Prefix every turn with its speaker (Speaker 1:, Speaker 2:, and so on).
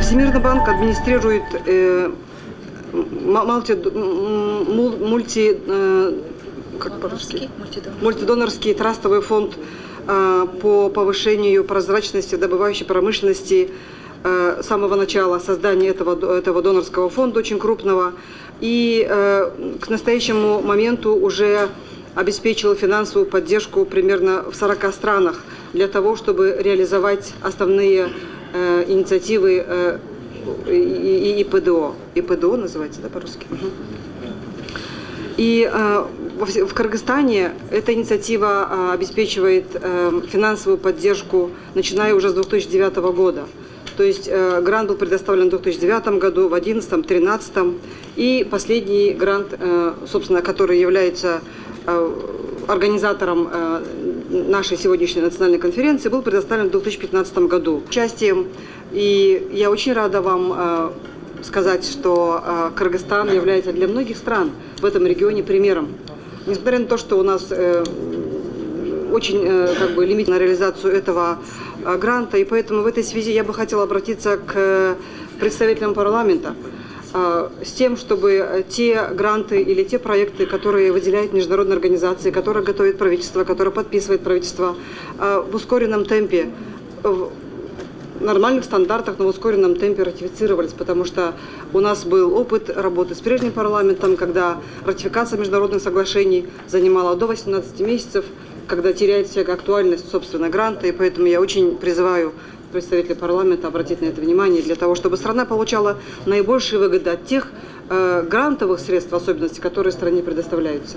Speaker 1: Всемирный банк администрирует мультидонорский трастовый фонд по повышению прозрачности добывающей промышленности с самого начала создания этого донорского фонда очень крупного. И к настоящему моменту уже обеспечил финансовую поддержку примерно в 40 странах для того, чтобы реализовать основные инициативы ИПДО. ИПДО называется, да, по-русски? И в Кыргызстане эта инициатива обеспечивает финансовую поддержку, начиная уже с 2009 года. То есть грант был предоставлен в 2009 году, в 2011, 2013. И последний грант, собственно, который является организатором нашей сегодняшней национальной конференции, был предоставлен в 2015 году. Участием, и я очень рада вам сказать, что Кыргызстан является для многих стран в этом регионе примером. Несмотря на то, что у нас очень лимит на реализацию этого гранта, и поэтому в этой связи я бы хотела обратиться к представителям парламента с тем, чтобы те гранты или те проекты, которые выделяют международные организации, которые готовит правительство, которые подписывает правительство, в ускоренном темпе, в нормальных стандартах, но в ускоренном темпе ратифицировались, потому что у нас был опыт работы с прежним парламентом, когда ратификация международных соглашений занимала до 18 месяцев, когда теряет всякая актуальность, собственно, гранта, и поэтому я очень призываю представителей парламента обратить на это внимание, для того, чтобы страна получала наибольшие выгоды от тех грантовых средств, в особенности, которые стране предоставляются.